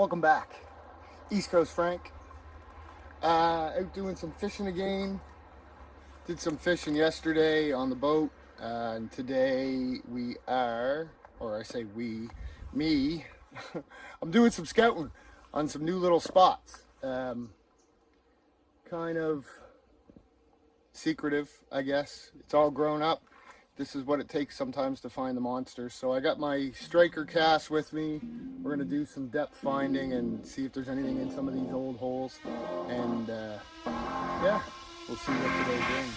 Welcome back. East Coast Frank. Out doing some fishing again. Did some fishing yesterday on the boat. And today we are, or I say we, me, I'm doing some scouting on some new little spots. Kind of secretive, I guess. It's all grown up. This is what it takes sometimes to find the monsters. So I got my striker cast with me. We're going to do some depth finding and see if there's anything in some of these old holes. And yeah, we'll see what today brings.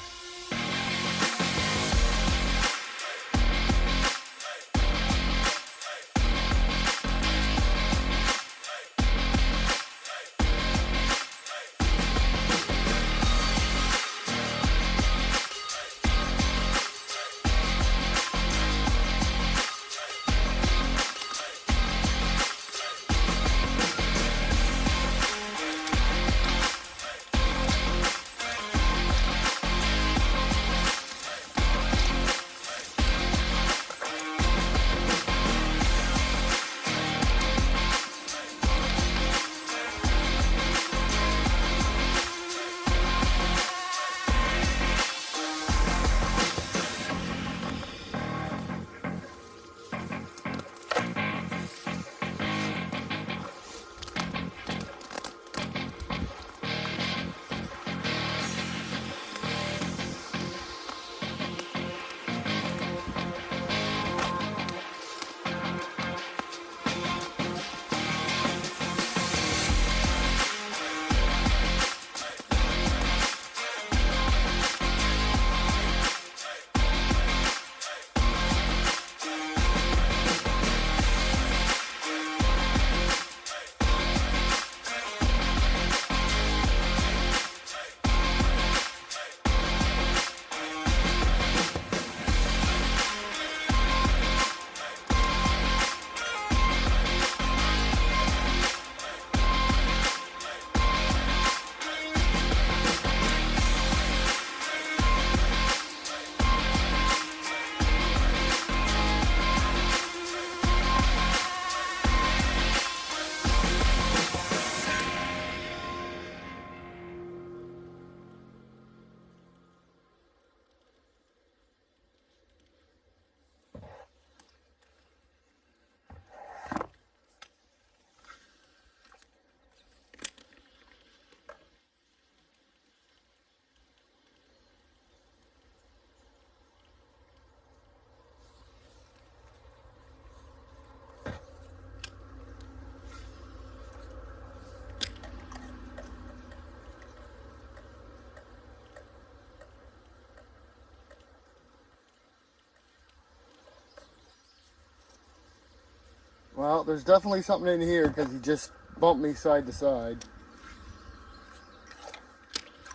Well, there's definitely something in here because he just bumped me side to side.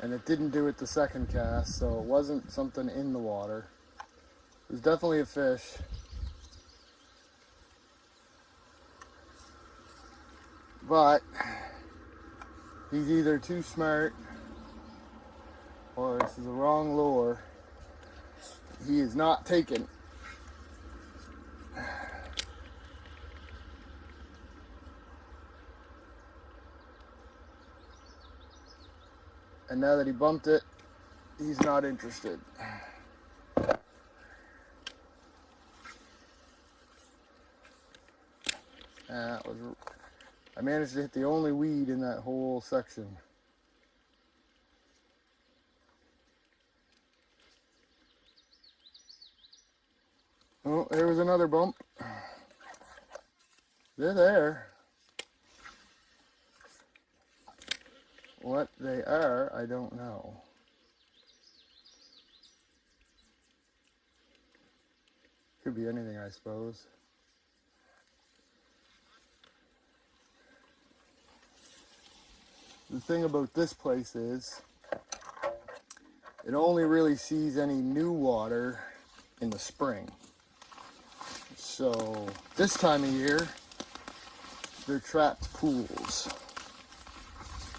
And it didn't do it the second cast, so it wasn't something in the water. It was definitely a fish. But he's either too smart or this is the wrong lure. He is not taken. And now that he bumped it, he's not interested. I managed to hit the only weed in that whole section. Oh, there was another bump. They're there. What they are, I don't know. Could be anything, I suppose. The thing about this place is it only really sees any new water in the spring. So this time of year, they're trapped pools,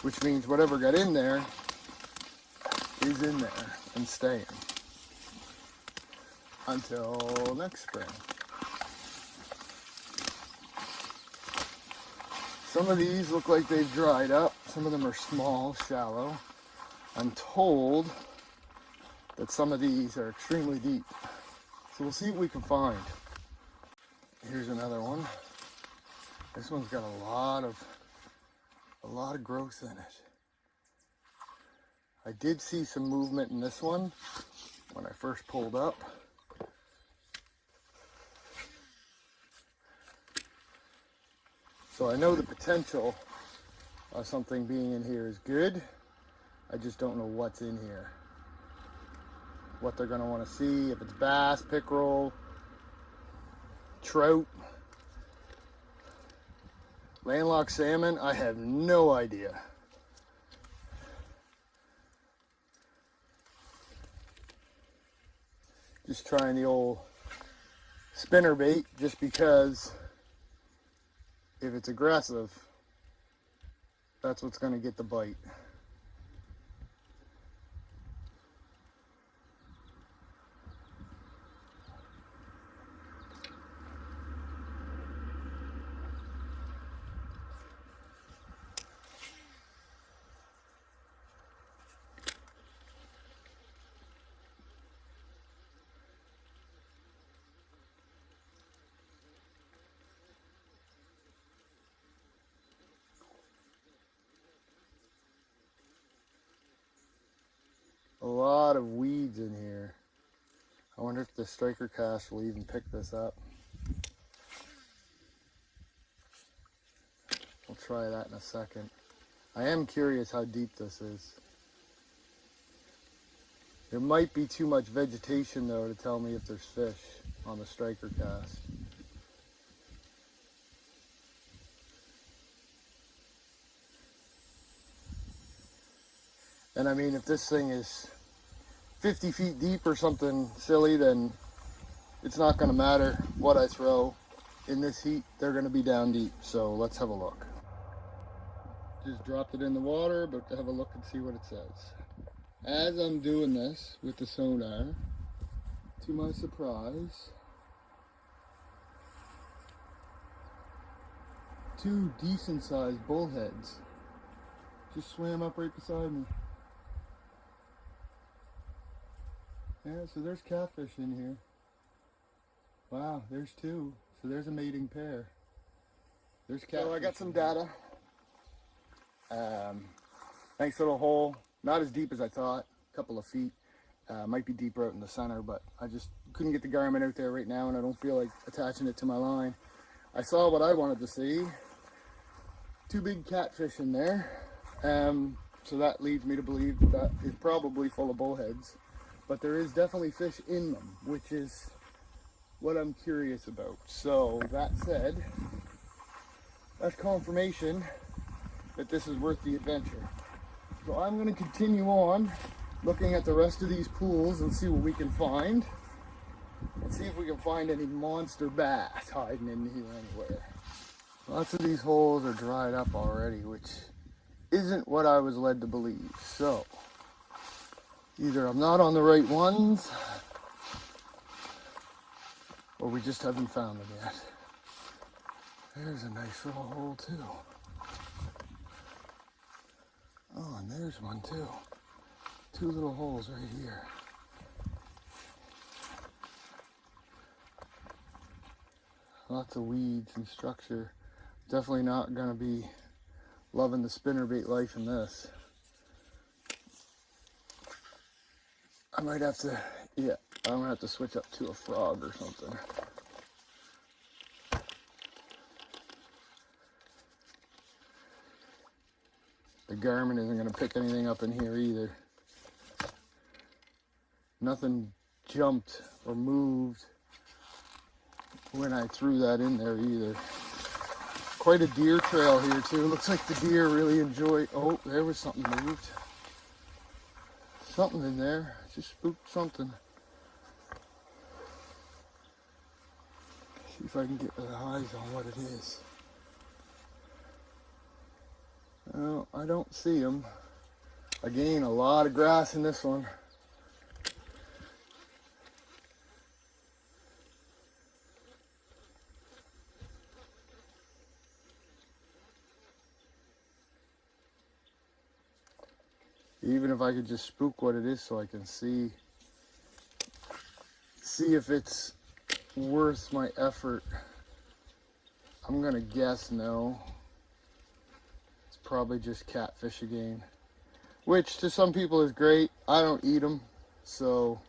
which means whatever got in there is in there and staying until next spring. Some of these look like they've dried up. Some of them are small, shallow. I'm told that some of these are extremely deep. So we'll see what we can find. Here's another one. This one's got a lot of growth in it. I did see some movement in this one when I first pulled up. So I know the potential of something being in here is good. I just don't know what's in here. What they're going to want to see, if it's bass, pickerel, trout, landlocked salmon, I have no idea. Just trying the old spinner bait just because if it's aggressive, that's what's going to get the bite. A lot of weeds in here. I wonder if the striker cast will even pick this up. We'll try that in a second. I am curious how deep this is. There might be too much vegetation though to tell me if there's fish on the striker cast. And I mean, if this thing is 50 feet deep or something silly, then it's not going to matter what I throw. In this heat, they're going to be down deep. So let's have a look. Just dropped it in the water, but to have a look and see what it says. As I'm doing this with the sonar, to my surprise, 2 decent sized bullheads just swam up right beside me. Yeah, so there's catfish in here. Wow, there's 2. So there's a mating pair. There's catfish. So I got some data. Nice little hole. Not as deep as I thought. A couple of feet. Might be deeper out in the center, but I just couldn't get the garment out there right now, and I don't feel like attaching it to my line. I saw what I wanted to see. 2 big catfish in there. So that leads me to believe that is probably full of bullheads. But there is definitely fish in them, which is what I'm curious about. So that said, that's confirmation that this is worth the adventure. So I'm going to continue on looking at the rest of these pools and see what we can find. And see if we can find any monster bass hiding in here anywhere. Lots of these holes are dried up already, which isn't what I was led to believe. So either I'm not on the right ones, or we just haven't found them yet. There's a nice little hole too. Oh, and there's one too. 2 little holes right here. Lots of weeds and structure. Definitely not gonna be loving the spinnerbait life in this. I might have to, yeah, I'm gonna have to switch up to a frog or something. The Garmin isn't gonna pick anything up in here either. Nothing jumped or moved when I threw that in there either. Quite a deer trail here too. Looks like the deer really enjoy. Oh, there was something moved. Something in there. Just spooked something. See if I can get the eyes on what it is. No, I don't see them. Again, a lot of grass in this one. Even if I could just spook what it is so I can see if it's worth my effort. I'm gonna guess no. It's probably just catfish again, which to some people is great. I don't eat them, so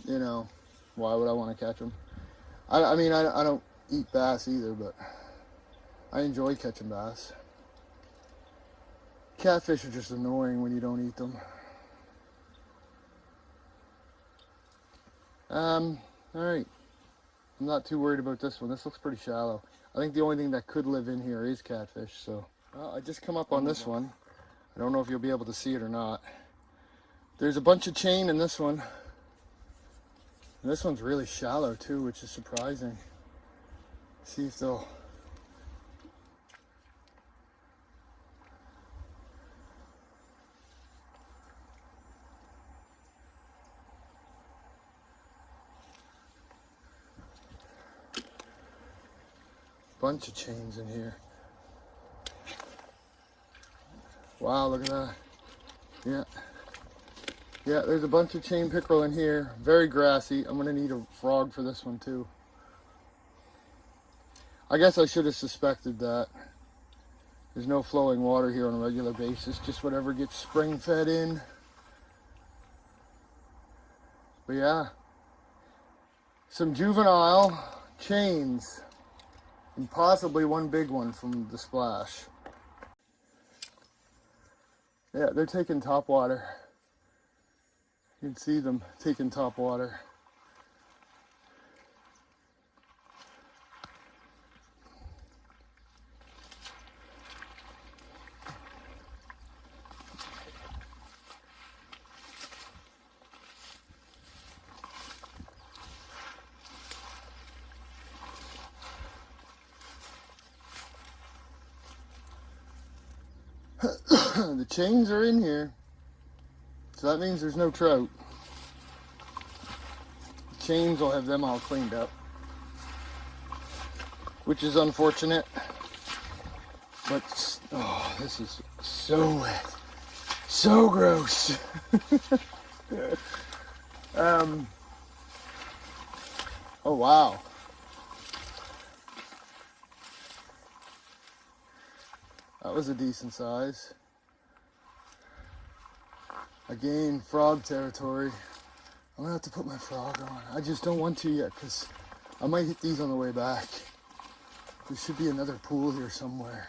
you know, why would I want to catch them? I mean, I don't eat bass either, but I enjoy catching bass. Catfish are just annoying when you don't eat them. Alright. I'm not too worried about this one. This looks pretty shallow. I think the only thing that could live in here is catfish, so. I just come up on this one. I don't know if you'll be able to see it or not. There's a bunch of chain in this one. And this one's really shallow too, which is surprising. See if they'll... Bunch of chains in here. Wow, look at that. Yeah. Yeah, there's a bunch of chain pickerel in here. Very grassy. I'm gonna need a frog for this one too. I guess I should have suspected that. There's no flowing water here on a regular basis, just whatever gets spring fed in. But yeah, some juvenile chains and possibly one big one from the splash. Yeah, they're taking top water. You can see them taking top water. The chains are in here, so that means there's no trout. The chains will have them all cleaned up, which is unfortunate. But oh, this is so wet, so gross. Oh wow. That was a decent size. Again, frog territory. I'm gonna have to put my frog on. I just don't want to yet because I might hit these on the way back. There should be another pool here somewhere.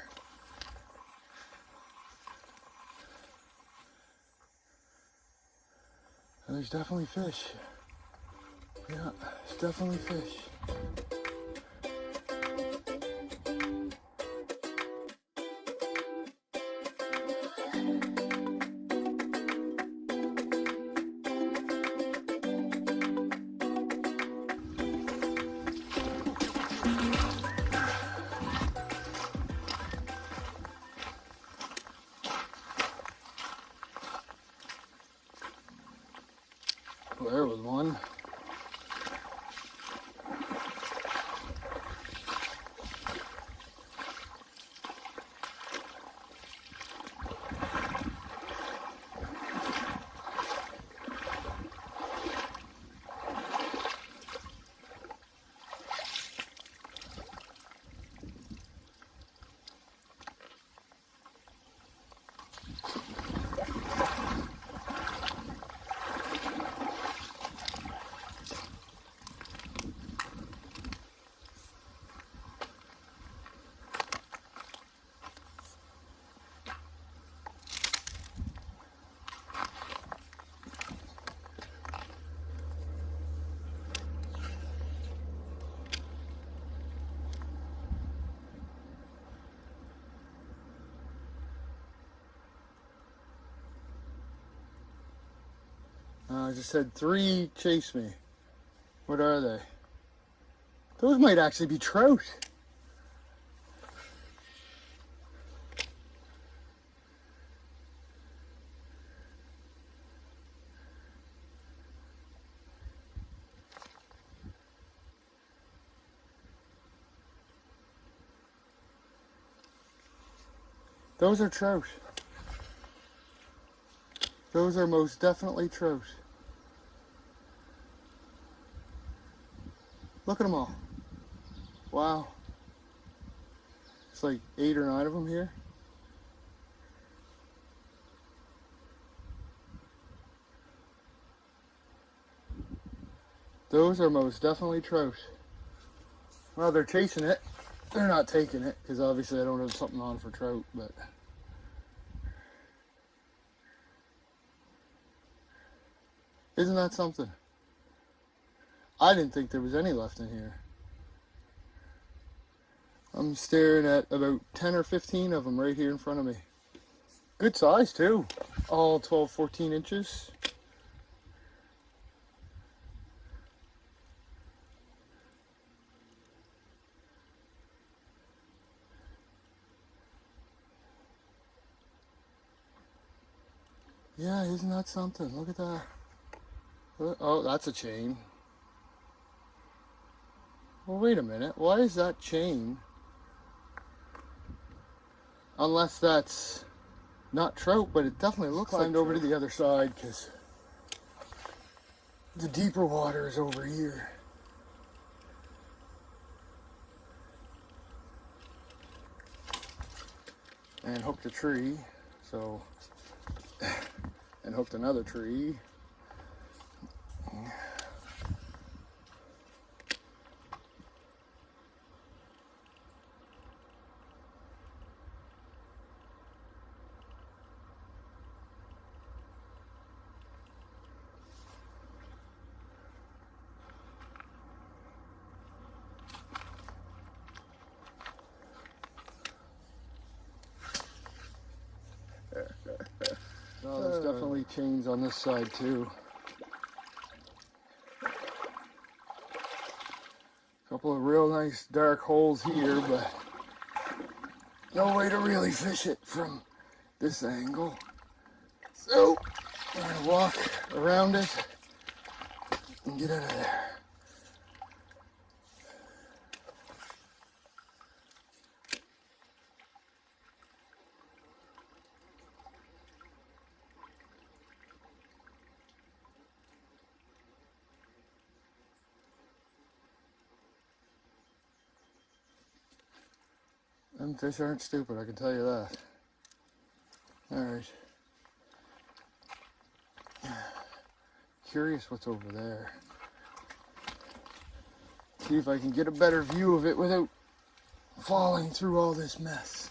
And there's definitely fish. Yeah, there's definitely fish. Well, there was one. I just had 3 chase me. What are they? Those might actually be trout. Those are trout. Those are most definitely trout. Look at them all. Wow. It's like 8 or 9 of them here. Those are most definitely trout. Well, they're chasing it. They're not taking it, because obviously I don't have something on for trout, but... Isn't that something? I didn't think there was any left in here. I'm staring at about 10 or 15 of them right here in front of me. Good size too. All 12, 14 inches. Yeah, isn't that something? Look at that. Oh, that's a chain. Well, wait a minute. Why is that chain? Unless that's not trout, but it definitely looks like climbed over to the other side because the deeper water is over here. And hooked a tree, so, and hooked another tree. Oh, there's definitely chains on this side too. A couple of real nice dark holes here, but no way to really fish it from this angle. So, I'm gonna walk around it and get out of there. Them fish aren't stupid, I can tell you that. Alright. Curious what's over there. See if I can get a better view of it without falling through all this mess.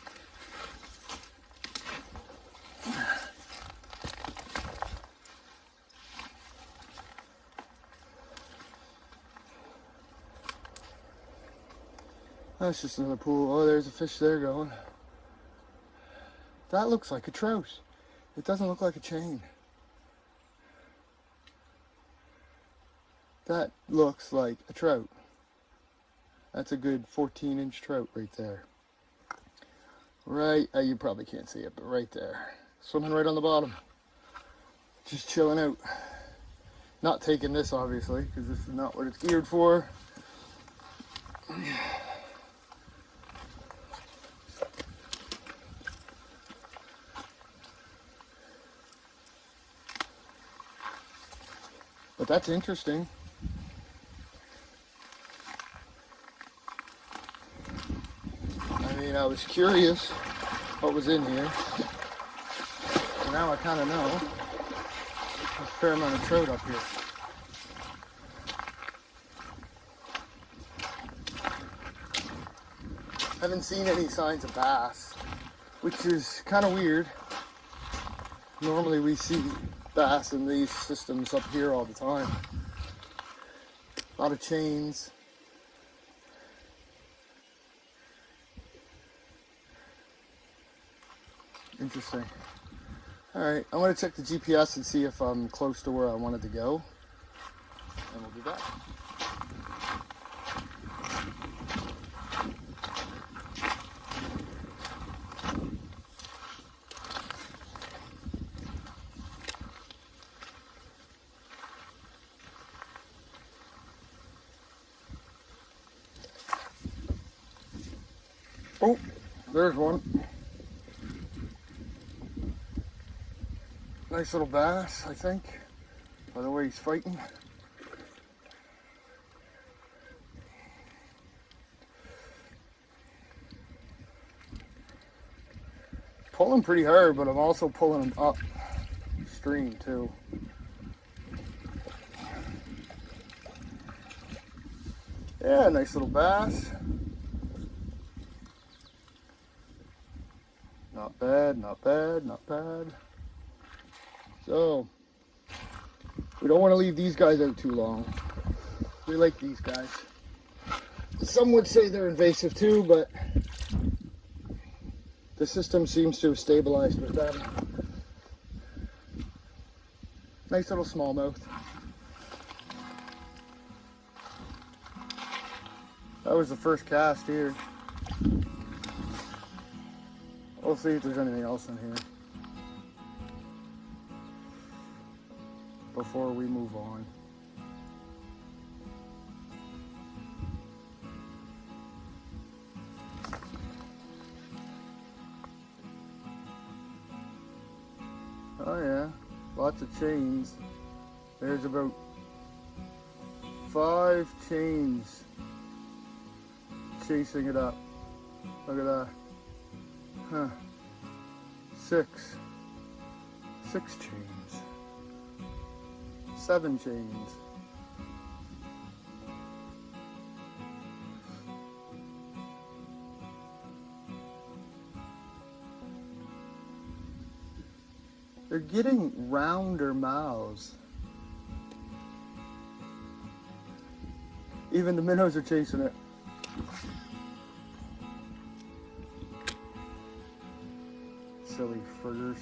That's just another pool. Oh, there's a fish there going. That looks like a trout. It doesn't look like a chain. That looks like a trout. That's a good 14-inch trout right there. Right, you probably can't see it, but right there. Swimming right on the bottom. Just chilling out. Not taking this, obviously, because this is not what it's geared for. But that's interesting. I mean, I was curious what was in here. So now I kind of know. There's a fair amount of trout up here. Haven't seen any signs of bass, which is kind of weird. Normally we see bass in these systems up here all the time. A lot of chains. Interesting. Alright, I'm going to check the GPS and see if I'm close to where I wanted to go. And we'll be back. Oh, there's one. Nice little bass, I think, by the way he's fighting. Pulling pretty hard, but I'm also pulling him up stream too. Yeah, nice little bass. Not bad, not bad, not bad. So, we don't want to leave these guys out too long. We like these guys. Some would say they're invasive too, but the system seems to have stabilized with them. Nice little smallmouth. That was the first cast here. We'll see if there's anything else in here before we move on. Oh yeah, lots of chains. There's about 5 chains chasing it up. Look at that. Huh. 6 chains. 7 chains. They're getting rounder mouths. Even the minnows are chasing it. Silly fritters.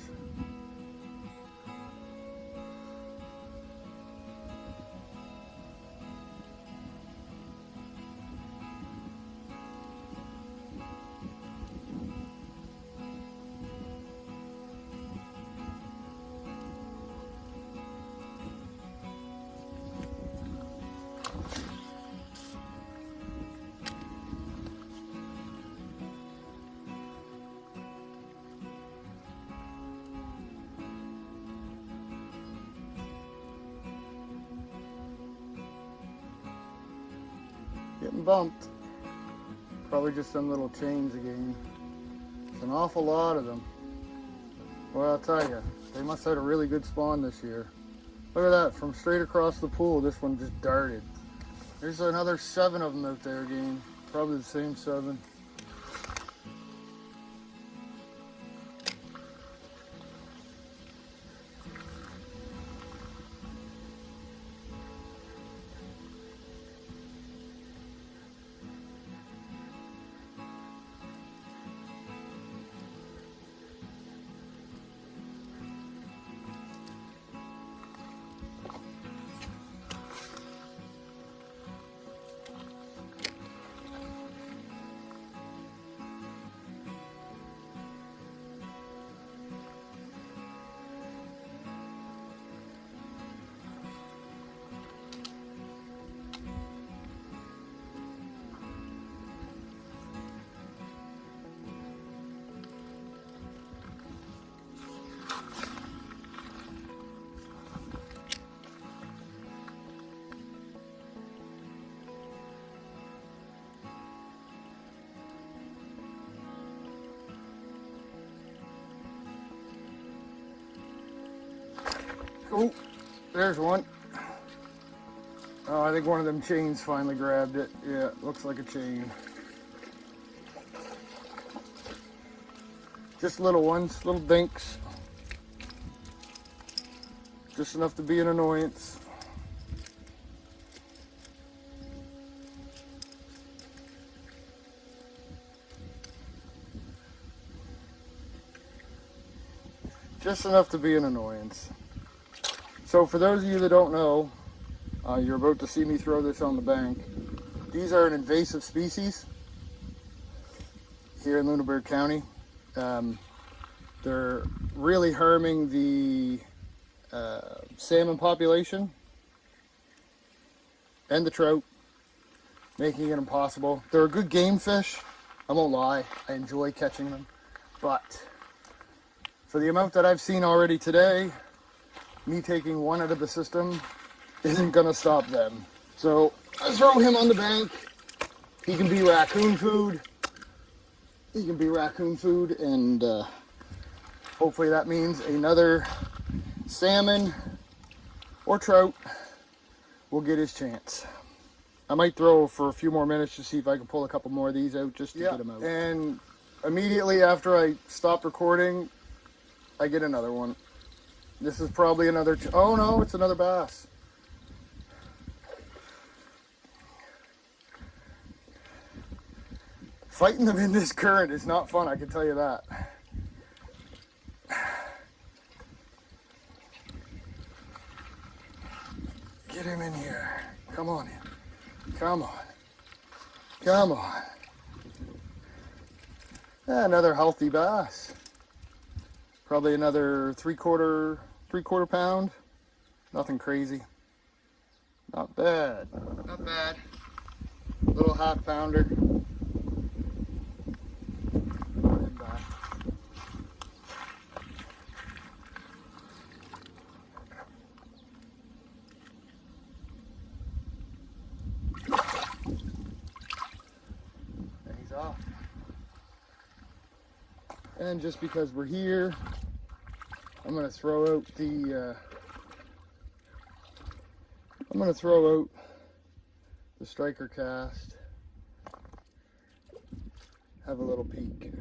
Getting bumped. Probably just some little chains again. It's an awful lot of them. Well, I'll tell you, they must have had a really good spawn this year. Look at that, from straight across the pool, this one just darted. There's another 7 of them out there again. Probably the same 7. Oh, there's one. Oh, I think one of them chains finally grabbed it. Yeah, looks like a chain. Just little ones, little dinks. Just enough to be an annoyance. Just enough to be an annoyance. So for those of you that don't know, you're about to see me throw this on the bank. These are an invasive species here in Lunenburg County. They're really harming the salmon population and the trout, making it impossible. They're a good game fish, I won't lie, I enjoy catching them, but for the amount that I've seen already today, me taking one out of the system isn't gonna stop them. So I throw him on the bank. He can be raccoon food. He can be raccoon food, and hopefully that means another salmon or trout will get his chance. I might throw for a few more minutes to see if I can pull a couple more of these out just to get them out. And immediately after I stop recording, I get another one. This is probably another, oh no, it's another bass. Fighting them in this current is not fun, I can tell you that. Get him in here. Come on in. Come on. Come on. Another healthy bass. Probably another three quarter pound. Nothing crazy. Not bad. Not bad. Little half pounder. Off. And just because we're here, I'm gonna throw out the striker cast. Have a little peek.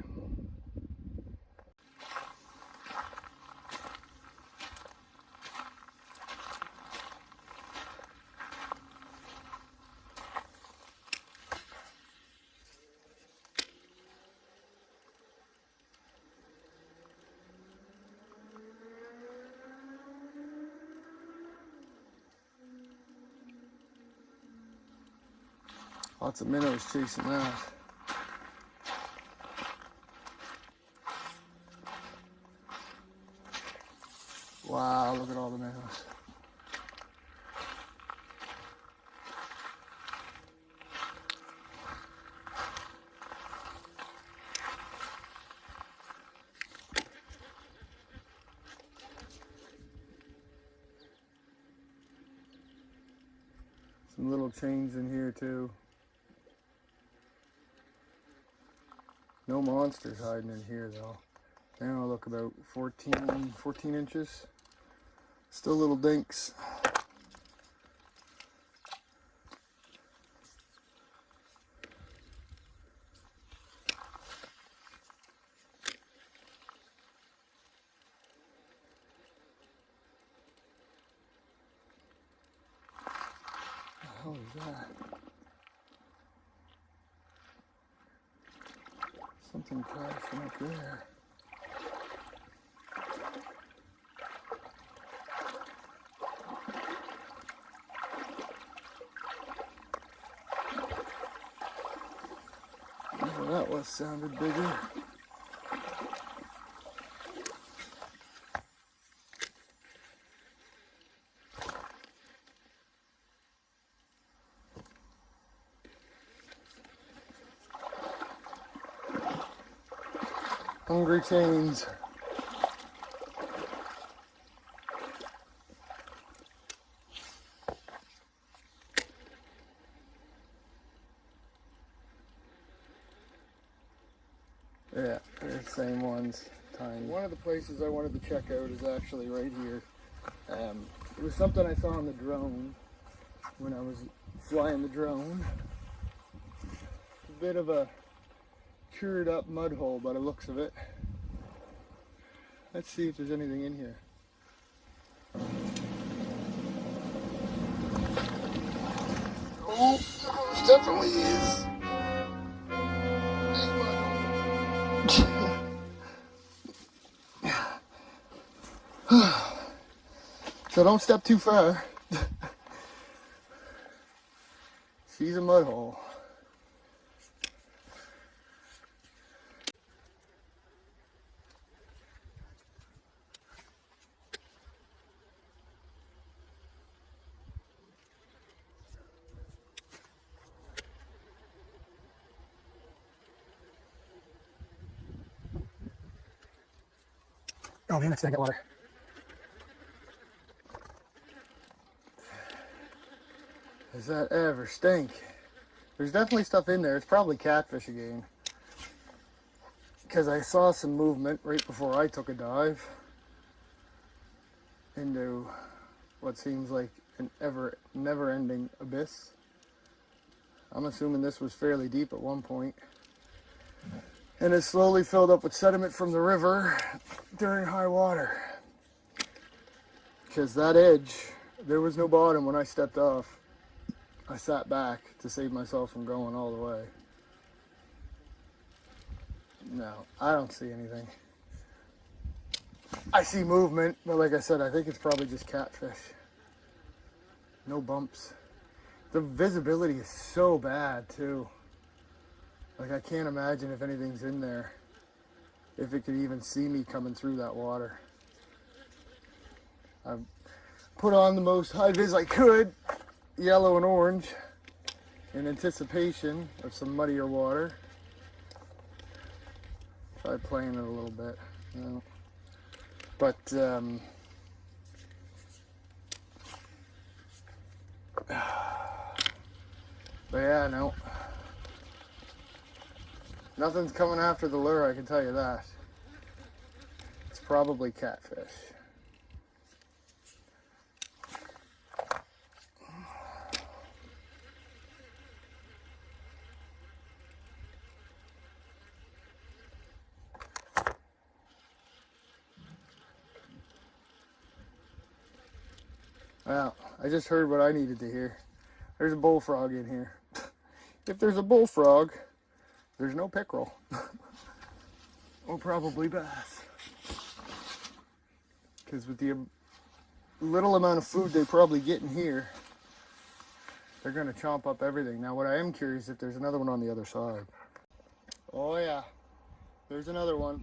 Lots of minnows chasing that. Wow, look at all the minnows. Some little chains in here too. No monsters hiding in here though. They only look about 14 inches. Still little dinks. What the hell is that? Something crashing up there. Whatever that was sounded bigger. Hungry chains. Yeah, they're the same ones. Tiny. One of the places I wanted to check out is actually right here. It was something I saw on the drone when I was flying the drone. A bit of a chewed up mud hole by the looks of it. Let's see if there's anything in here. Oh, there definitely is. So don't step too far. She's a mud hole. Oh man, that's gonna get water. Does that ever stink? There's definitely stuff in there. It's probably catfish again. Because I saw some movement right before I took a dive into what seems like an never-ending abyss. I'm assuming this was fairly deep at one point. And it slowly filled up with sediment from the river during high water. Because that edge, there was no bottom when I stepped off. I sat back to save myself from going all the way. No, I don't see anything. I see movement, but like I said, I think it's probably just catfish. No bumps. The visibility is so bad too. Like I can't imagine if anything's in there, if it could even see me coming through that water. I've put on the most high vis I could, yellow and orange, in anticipation of some muddier water. Tried playing it a little bit, you know. But yeah, no. Nothing's coming after the lure, I can tell you that. It's probably catfish. Well, I just heard what I needed to hear. There's a bullfrog in here. If there's a bullfrog, there's no pickerel. Or probably bass. Because with the little amount of food they probably get in here, they're going to chomp up everything. Now what I am curious if there's another one on the other side. Oh yeah, there's another one.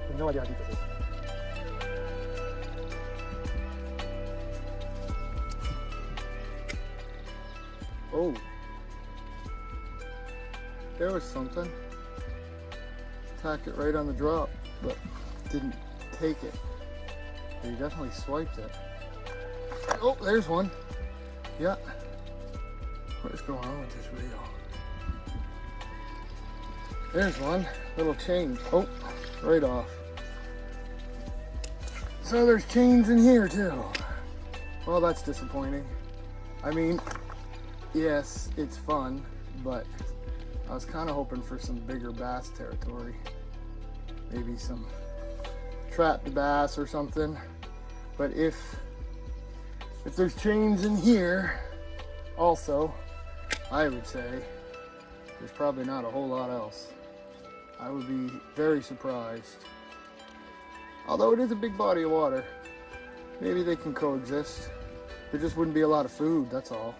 I have no idea how deep this is. Oh, there was something. Tacked it right on the drop, but didn't take it. But he definitely swiped it. Oh, there's one. Yeah. What is going on with this reel? There's one. Little chain. Oh, right off. So there's chains in here too. Well, that's disappointing. I mean, yes, it's fun, but I was kind of hoping for some bigger bass territory. Maybe some trapped bass or something. But if there's chains in here, also, I would say there's probably not a whole lot else. I would be very surprised. Although it is a big body of water, maybe they can coexist. There just wouldn't be a lot of food, that's all.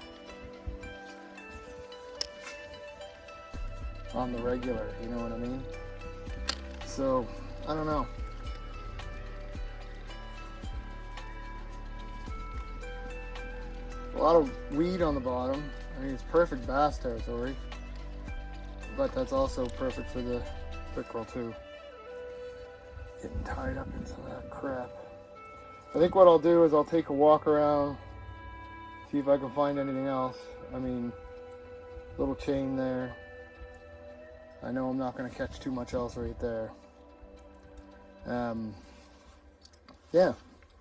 On the regular, you know what I mean? So, I don't know. A lot of weed on the bottom. I mean, it's perfect bass territory. But that's also perfect for the pickerel too. Getting tied up into that crap. I think what I'll do is I'll take a walk around, see if I can find anything else. I mean, little chain there. I know I'm not going to catch too much else right there. Yeah,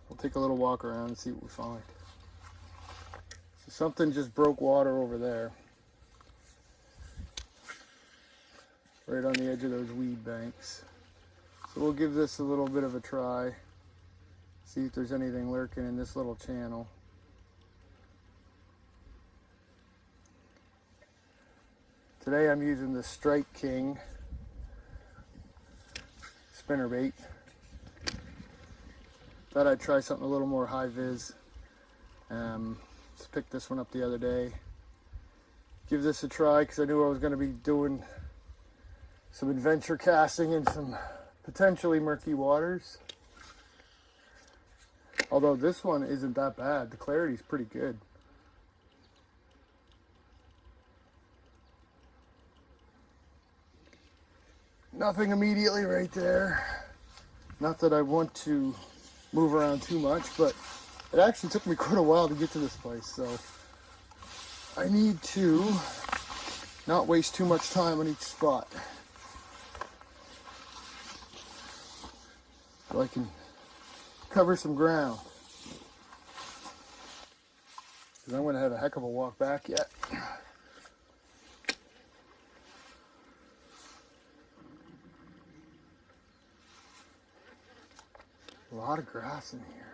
we'll take a little walk around and see what we find. So something just broke water over there. Right on the edge of those weed banks. So we'll give this a little bit of a try. See if there's anything lurking in this little channel. Today I'm using the Strike King spinnerbait. thought I'd try something a little more high vis. Just picked this one up the other day. Give this a try because I knew I was going to be doing some adventure casting in some potentially murky waters. Although this one isn't that bad. The clarity's pretty good. Nothing immediately right there. Not that I want to move around too much, but it actually took me quite a while to get to this place, so I need to not waste too much time on each spot. So I can cover some ground. Because I'm going to have a heck of a walk back yet. A lot of grass in here.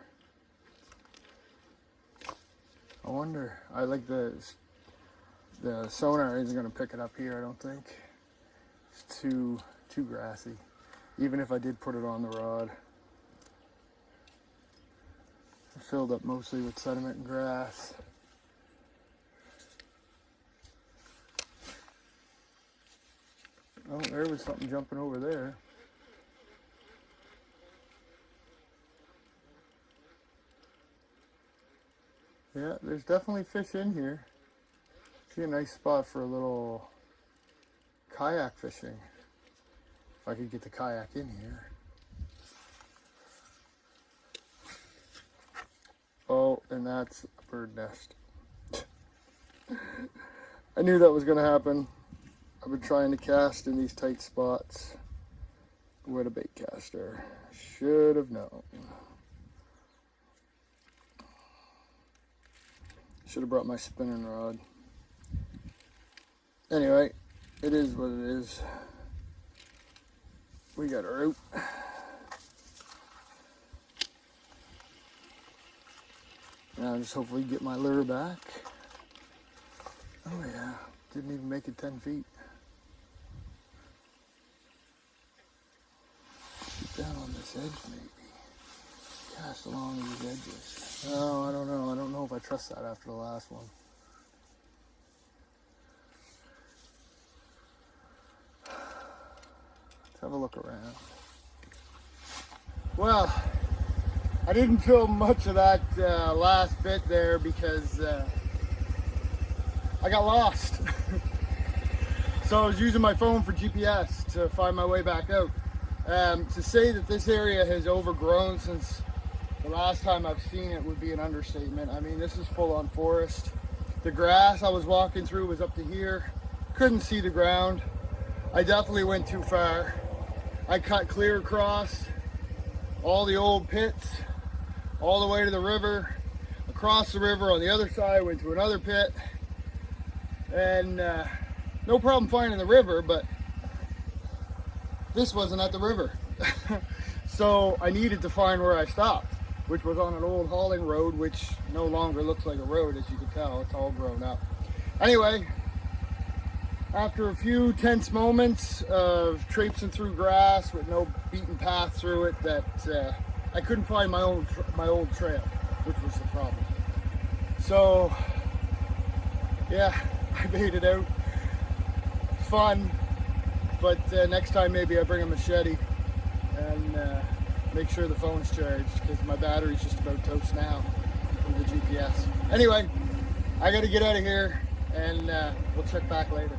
I wonder, I like the sonar isn't going to pick it up here, I don't think. It's too grassy. Even if I did put it on the rod. It's filled up mostly with sediment and grass. Oh, there was something jumping over there. Yeah, there's definitely fish in here. See a nice spot for a little kayak fishing. If I could get the kayak in here. Oh, and that's a bird nest. I knew that was going to happen. I've been trying to cast in these tight spots with a bait caster. Should have known. Should have brought my spinning rod. Anyway, it is what it is. We got her out. Now just hopefully get my lure back. Oh yeah, didn't even make it 10 feet. Get down on this edge maybe. Cast along these edges. No, I don't know. I don't know if I trust that after the last one. Let's have a look around. Well, I didn't film much of that last bit there because I got lost. So I was using my phone for GPS to find my way back out. To say that this area has overgrown since the last time I've seen it would be an understatement. I mean, this is full on forest. The grass I was walking through was up to here. Couldn't see the ground. I definitely went too far. I cut clear across all the old pits, all the way to the river. Across the river on the other side, went to another pit. And no problem finding the river, but this wasn't at the river. So I needed to find where I stopped, which was on an old hauling road, which no longer looks like a road, as you can tell. It's all grown up. Anyway, after a few tense moments of traipsing through grass with no beaten path through it, that I couldn't find my old trail, which was the problem. So, yeah, I made it out. Fun, but next time maybe I bring a machete and make sure the phone's charged, because my battery's just about toast now from the GPS. Anyway, I gotta get out of here, and we'll check back later.